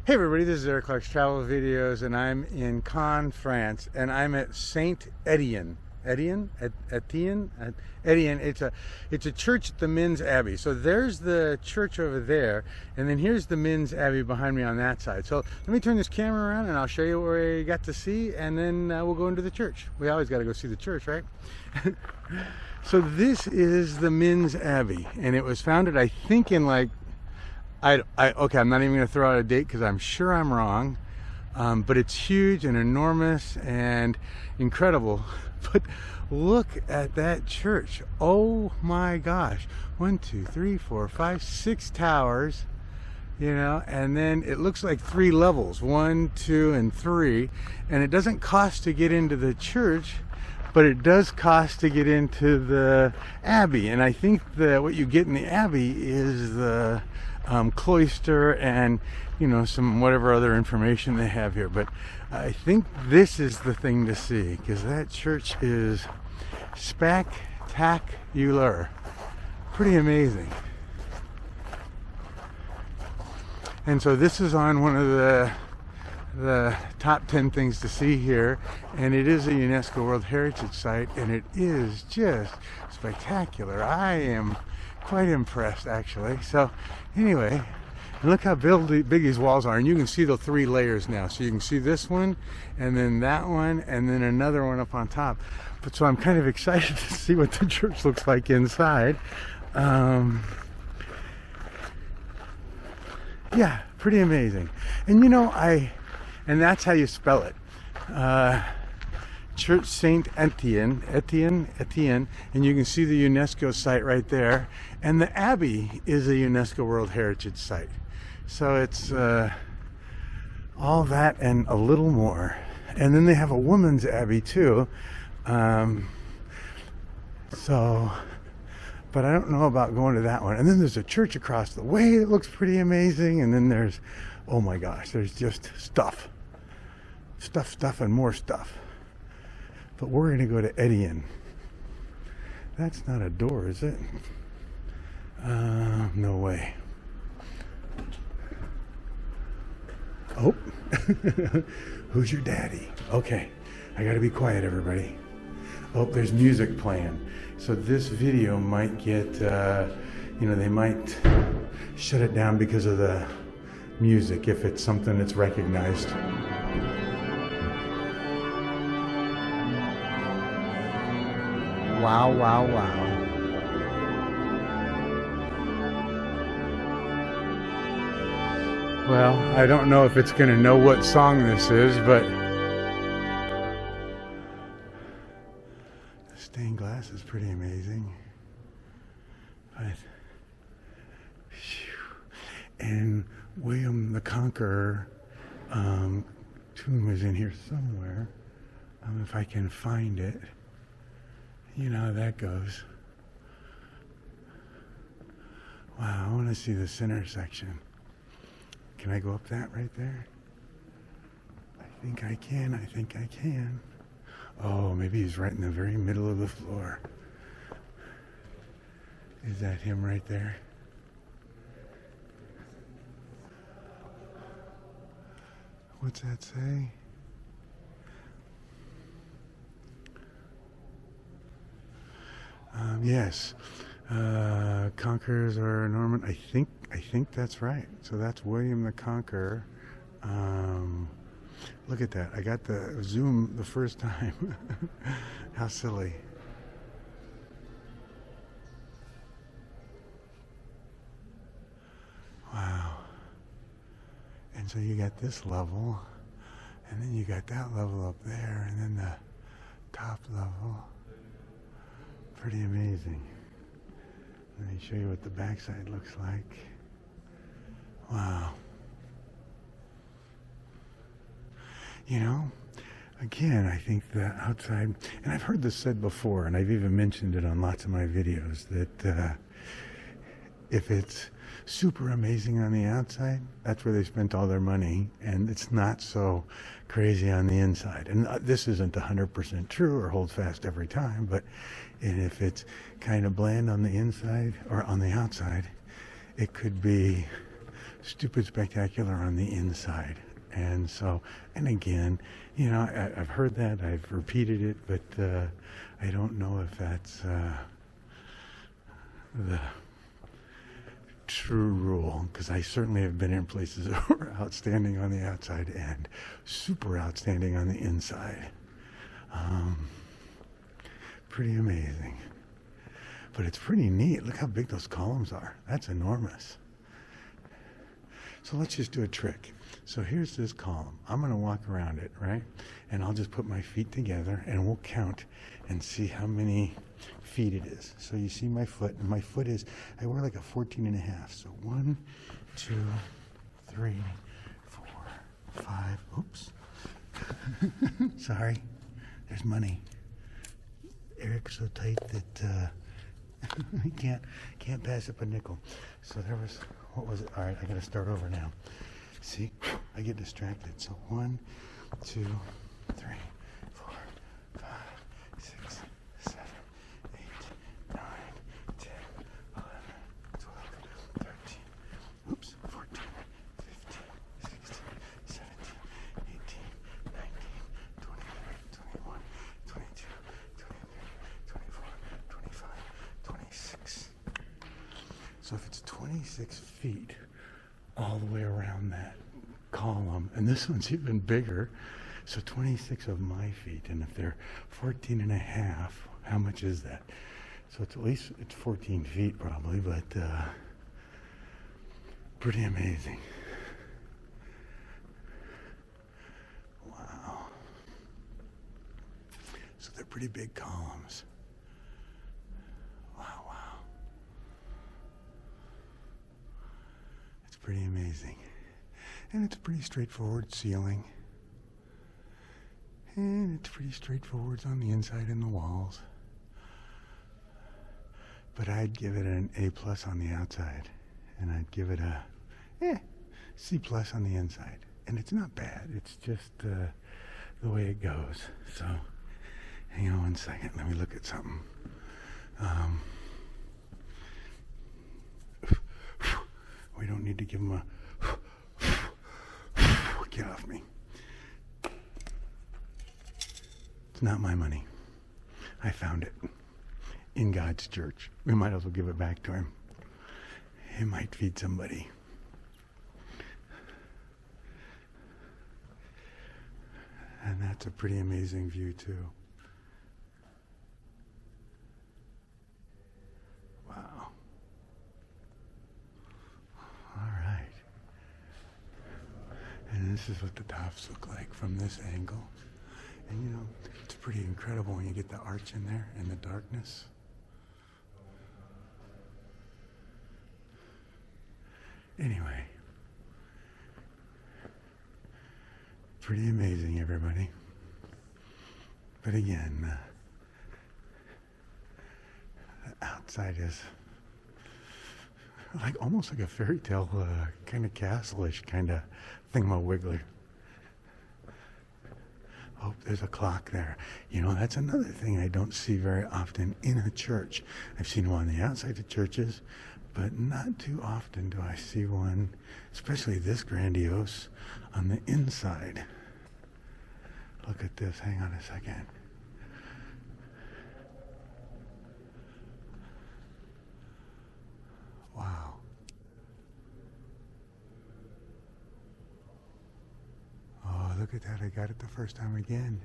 Hey everybody, this is Eric Clark's Travel Videos, and I'm in Caen, France, and I'm at Saint-Étienne. Etienne? It's a church at the Men's Abbey. So there's the church over there, and then here's the Men's Abbey behind me on that side. So let me turn this camera around and I'll show you what we got to see, and then we'll go into the church. We always got to go see the church, right? So this is the Men's Abbey, and it was founded, I think, in like okay, I'm not even going to throw out a date because I'm sure I'm wrong, but it's huge and enormous and incredible. But look at that church. Oh my gosh. 1, 2, 3, 4, 5, 6 towers, you know, and then it looks like 3 levels, 1, 2, and 3. And it doesn't cost to get into the church, but it does cost to get into the abbey. And I think that what you get in the abbey is the cloister and, you know, some whatever other information they have here. But I think this is the thing to see, because that church is spectacular, pretty amazing. And so this is on one of the top 10 things to see here, and it is a UNESCO World Heritage Site, and it is just spectacular. I am quite impressed, actually. So anyway, look how big these walls are, and you can see the 3 layers now. So you can see this one, and then that one, and then another one up on top. But so I'm kind of excited to see what the church looks like inside. Yeah, pretty amazing. And you know, and that's how you spell it. Church Saint-Étienne, and you can see the UNESCO site right there. And the Abbey is a UNESCO World Heritage Site. So it's all that and a little more. And then they have a woman's abbey too. But I don't know about going to that one. And then there's a church across the way that looks pretty amazing. And then there's, oh my gosh, there's just stuff, and more stuff. But we're going to go to Etienne. That's not a door, is it? No way. Oh, who's your daddy? Okay, I got to be quiet, everybody. Oh, there's music playing. So this video might get, you know, they might shut it down because of the music if it's something that's recognized. Wow, wow, wow. Well, I don't know if it's going to know what song this is, but the stained glass is pretty amazing. But, and William the Conqueror tomb is in here somewhere. If I can find it. You know how that goes. Wow, I want to see the center section. Can I go up that right there? I think I can. Oh, maybe he's right in the very middle of the floor. Is that him right there? What's that say? Yes, conquerors are Norman. I think that's right. So that's William the Conqueror. Look at that. I got the zoom the first time. How silly. Wow. And so you got this level, and then you got that level up there, and then the top level. Pretty amazing. Let me show you what the backside looks like. Wow. You know, again, I think the outside, and I've heard this said before, and I've even mentioned it on lots of my videos, that if it's super amazing on the outside, that's where they spent all their money, and it's not so crazy on the inside. And this isn't 100% true or hold fast every time, but if it's kind of bland on the inside or on the outside, it could be stupid spectacular on the inside. And so, and again, you know, I've heard that, I've repeated it, but I don't know if that's the true rule, because I certainly have been in places that were outstanding on the outside and super outstanding on the inside. Pretty amazing. But it's pretty neat. Look how big those columns are. That's enormous. So let's just do a trick. So here's this column. I'm going to walk around it, right? And I'll just put my feet together and we'll count and see how many feet it is. So you see my foot, and my foot is, I wear like a 14 and a half. So 1, 2, 3, 4, 5. Oops. Sorry. There's money. Eric's so tight that he can't pass up a nickel. So there was, what was it? All right, I got to start over now. See, I get distracted. So 1, 2, 3, 4, 5, 6, 7, 8, 9, 10, 11, 12, 13. Oops, 14, 15, 16, 17, 18, 19, 20, 21, 22, 23, 24, 25, 26. So if it's 26 feet all the way around that column, and this one's even bigger, so 26 of my feet, and if they're 14 and a half, how much is that? So it's at least, it's 14 feet probably, but pretty amazing. Wow. So they're pretty big columns. Wow, wow. It's pretty amazing. And it's a pretty straightforward ceiling. And it's pretty straightforward on the inside and the walls. But I'd give it an A+ on the outside. And I'd give it a C+ on the inside. And it's not bad. It's just the way it goes. So, hang on 1 second. Let me look at something. We don't need to give them a... Get off me. It's not my money. I found it in God's church. We might as well give it back to him. It might feed somebody. And that's a pretty amazing view too. Wow. All right. And this is what the tops look like from this angle. And you know, it's pretty incredible when you get the arch in there and the darkness. Anyway, pretty amazing, everybody. But again, the outside is like almost like a fairy tale kind of castle-ish kind of thingamawiggler. Oh, there's a clock there. You know, that's another thing I don't see very often in a church. I've seen them on the outside of churches, but not too often do I see one, especially this grandiose, on the inside. Look at this. Hang on a second. Wow. Oh, look at that. I got it the first time again.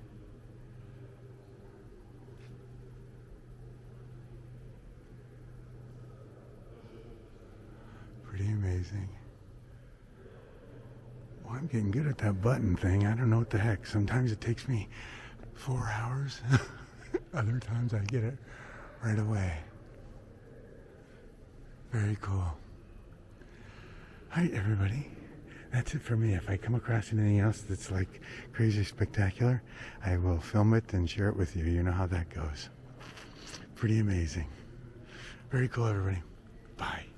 Pretty amazing. Well, I'm getting good at that button thing. I don't know what the heck. Sometimes it takes me 4 hours. Other times I get it right away. Very cool. All right, everybody. That's it for me. If I come across anything else that's like crazy spectacular, I will film it and share it with you. You know how that goes. Pretty amazing. Very cool, everybody. Bye.